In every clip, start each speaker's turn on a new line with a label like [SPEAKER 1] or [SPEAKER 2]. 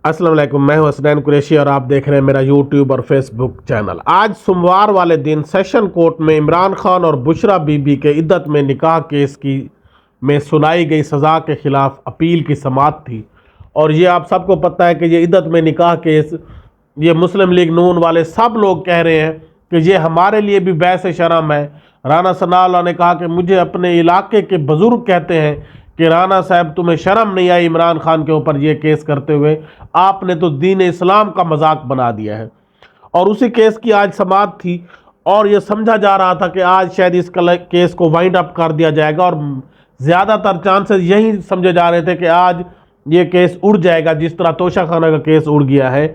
[SPEAKER 1] अस्सलाम वालेकुम, मैं हूं हसनैन कुरैशी और आप देख रहे हैं मेरा यूट्यूब और फेसबुक चैनल। आज सोमवार वाले दिन सेशन कोर्ट में इमरान खान और बुशरा बीबी के इद्दत में निकाह केस की में सुनाई गई सज़ा के खिलाफ अपील की समाअत थी। और ये आप सबको पता है कि ये इद्दत में निकाह केस ये मुस्लिम लीग नून वाले सब लोग कह रहे हैं कि ये हमारे लिए भी बहस शर्म है। राना सनाउल्लाह ने कहा कि मुझे अपने इलाके के बुजुर्ग कहते हैं कि राना साहब तुम्हें शर्म नहीं आई इमरान खान के ऊपर ये केस करते हुए, आपने तो दीन इस्लाम का मजाक बना दिया है। और उसी केस की आज समाअत थी और ये समझा जा रहा था कि आज शायद इस केस को वाइंड अप कर दिया जाएगा और ज़्यादातर चांसेस यही समझे जा रहे थे कि आज ये केस उड़ जाएगा जिस तरह तोशा खाना का केस उड़ गया है।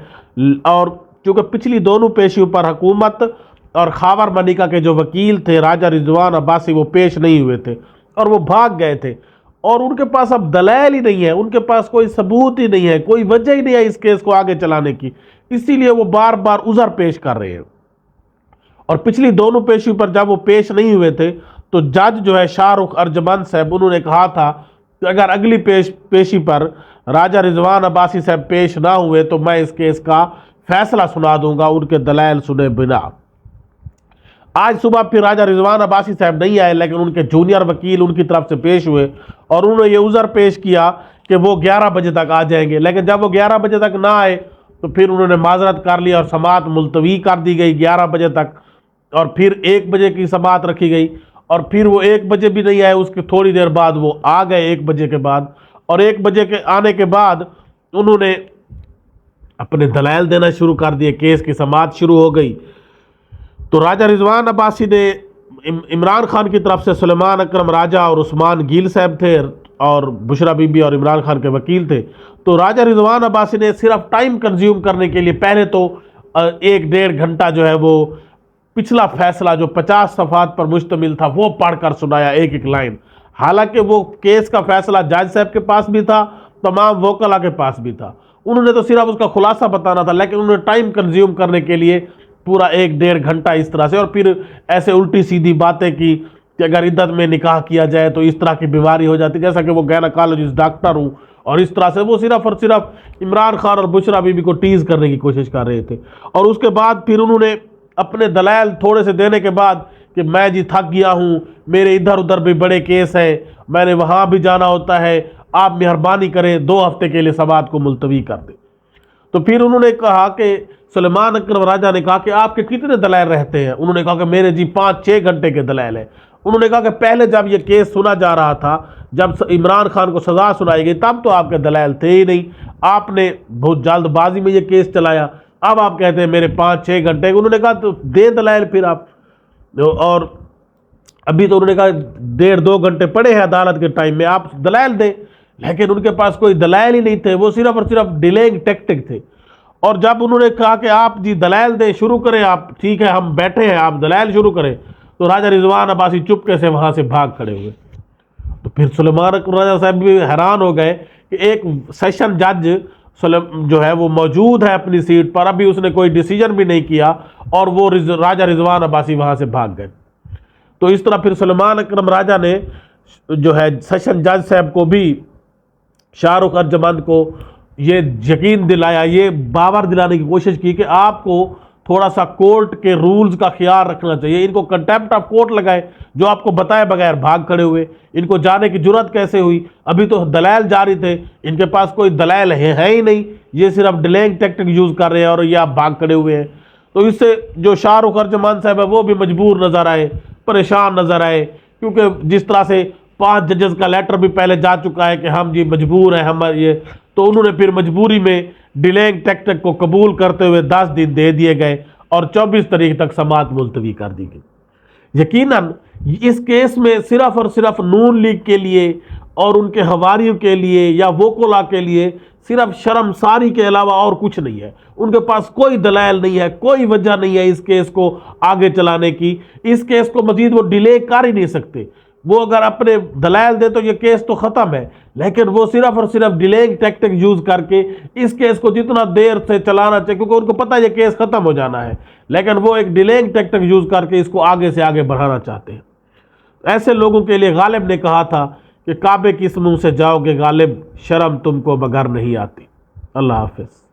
[SPEAKER 1] और चूँकि पिछली दोनों पेशियों पर हुकूमत और खावर मलिका के जो वकील थे राजा रिजवान अब्बासी वो पेश नहीं हुए थे और वो भाग गए थे और उनके पास अब दलाइल ही नहीं है, उनके पास कोई सबूत ही नहीं है, कोई वजह ही नहीं है इस केस को आगे चलाने की। इसीलिए वो बार बार उज़र पेश कर रहे हैं। और पिछली दोनों पेशियों पर जब वो पेश नहीं हुए थे तो जज जो है शाहरुख अर्जमंद साहब उन्होंने कहा था कि अगर अगली पेशी पर राजा रिजवान अब्बासी साहब पेश ना हुए तो मैं इस केस का फैसला सुना दूंगा उनके दलाइल सुने बिना। आज सुबह फिर राजा रिजवान अब्बासी साहब नहीं आए, लेकिन उनके जूनियर वकील उनकी तरफ से पेश हुए और उन्होंने ये उज़र पेश किया कि वो 11 बजे तक आ जाएंगे। लेकिन जब वो 11 बजे तक ना आए तो फिर उन्होंने माजरत कर ली और समाअत मुलतवी कर दी गई 11 बजे तक। और फिर 1 बजे की समाअत रखी गई और फिर वो 1 बजे भी नहीं आए, उसके थोड़ी देर बाद वो आ गए 1 बजे के बाद। और 1 बजे के आने के बाद उन्होंने अपने दलाइल देना शुरू कर दिए, केस की समाअत शुरू हो गई। तो राजा रिजवान अब्बासी ने इमरान खान की तरफ से सुलेमान अकरम राजा और उस्मान गील साहब थे और बुशरा बीबी और इमरान खान के वकील थे। तो राजा रिजवान अब्बासी ने सिर्फ टाइम कंज्यूम करने के लिए पहले तो 1-1.5 घंटा जो है वो पिछला फैसला जो 50 सफ़ात पर मुश्तमिल था वो पढ़कर सुनाया एक एक लाइन। हालांकि वो केस का फैसला जज साहब के पास भी था, तमाम वकला के पास भी था, उन्होंने तो सिर्फ उसका खुलासा बताना था, लेकिन उन्होंने टाइम कंज्यूम करने के लिए पूरा 1-1.5 घंटा इस तरह से और फिर ऐसे उल्टी सीधी बातें की कि अगर इद्दत में निकाह किया जाए तो इस तरह की बीमारी हो जाती, जैसा कि वो गायनेकोलॉजिस्ट डॉक्टर हूँ। और इस तरह से वो सिर्फ और सिर्फ इमरान खान और बुशरा बीबी को टीज़ करने की कोशिश कर रहे थे। और उसके बाद फिर उन्होंने अपने दलाइल थोड़े से देने के बाद कि मैं जी थक गया हूँ, मेरे इधर उधर भी बड़े केस हैं, मैंने वहाँ भी जाना होता है, आप मेहरबानी करें 2 हफ्ते के लिए समाअत को मुलतवी कर दें। तो फिर उन्होंने कहा कि सुलेमान अकरम राजा ने कहा कि आपके कितने दलाइल रहते हैं? उन्होंने कहा कि मेरे जी 5-6 घंटे के दलाइल हैं। उन्होंने कहा कि पहले जब ये केस सुना जा रहा था, जब इमरान खान को सज़ा सुनाई गई, तब तो आपके दलाइल थे ही नहीं, आपने बहुत जल्दबाजी में ये केस चलाया, अब आप कहते हैं मेरे 5-6 घंटे। उन्होंने कहा तो दे दलाइल फिर आप। और अभी तो उन्होंने कहा 1.5-2 घंटे पड़े हैं अदालत के टाइम में, आप दलाइल दें। लेकिन उनके पास कोई दलाइल ही नहीं थे, वो सिर्फ और सिर्फ डिलेइंग टैक्टिक थे। और जब उन्होंने कहा कि आप जी दलाइल दें, शुरू करें आप, ठीक है हम बैठे हैं, आप दलाइल शुरू करें, तो राजा रिजवान अब्बासी चुपके से वहाँ से भाग खड़े हुए। तो फिर सुलेमान राजा साहब भी हैरान हो गए कि एक सेशन जज जो है वो मौजूद है अपनी सीट पर, अभी उसने कोई डिसीजन भी नहीं किया और वो राजा रिजवान अब्बासी वहाँ से भाग गए। तो इस तरह फिर सुलेमान अकरम राजा ने जो है सेशन जज साहब को भी, शाहरुख अर्जमंद को ये यकीन दिलाया, ये बावर दिलाने की कोशिश की कि आपको थोड़ा सा कोर्ट के रूल्स का ख्याल रखना चाहिए। इनको कंटेम्प्ट ऑफ कोर्ट लगाए, जो आपको बताए बगैर भाग खड़े हुए, इनको जाने की जुर्रत कैसे हुई? अभी तो दलाइल जारी थे, इनके पास कोई दलाइल है ही नहीं, ये सिर्फ डिलेइंग टैक्टिक यूज़ कर रहे हैं और ये आप भाग खड़े हुए हैं। तो इससे जो शाहरुख अर्जमंद साहब है वो भी मजबूर नज़र आए, परेशान नज़र आए, क्योंकि जिस तरह से 5 जजेस का लेटर भी पहले जा चुका है कि हम जी मजबूर हैं हम ये, तो उन्होंने फिर मजबूरी में डिलेइंग टैक्टिक को कबूल करते हुए 10 दिन दे दिए गए और 24 तारीख तक समाअत मुलतवी कर दी गई। यकीनन इस केस में सिर्फ और सिर्फ नून लीग के लिए और उनके हवारियों के लिए या वोकला के लिए सिर्फ शर्मसारी के अलावा और कुछ नहीं है। उनके पास कोई दलाइल नहीं है, कोई वजह नहीं है इस केस को आगे चलाने की। इस केस को मजीद वो डिले कर ही नहीं सकते। वो अगर अपने दलाइल दे तो ये केस तो ख़त्म है, लेकिन वो सिर्फ और सिर्फ डिलेइंग टैक्टिक यूज़ करके इस केस को जितना देर से चलाना चाहिए, क्योंकि उनको पता है ये केस ख़त्म हो जाना है, लेकिन वो एक डिलेइंग टैक्टिक यूज़ करके इसको आगे से आगे बढ़ाना चाहते हैं। ऐसे लोगों के लिए गालिब ने कहा था कि काबे की मुंह से जाओगे गालिब, शर्म तुमको मगर नहीं आती। اللہ حافظ.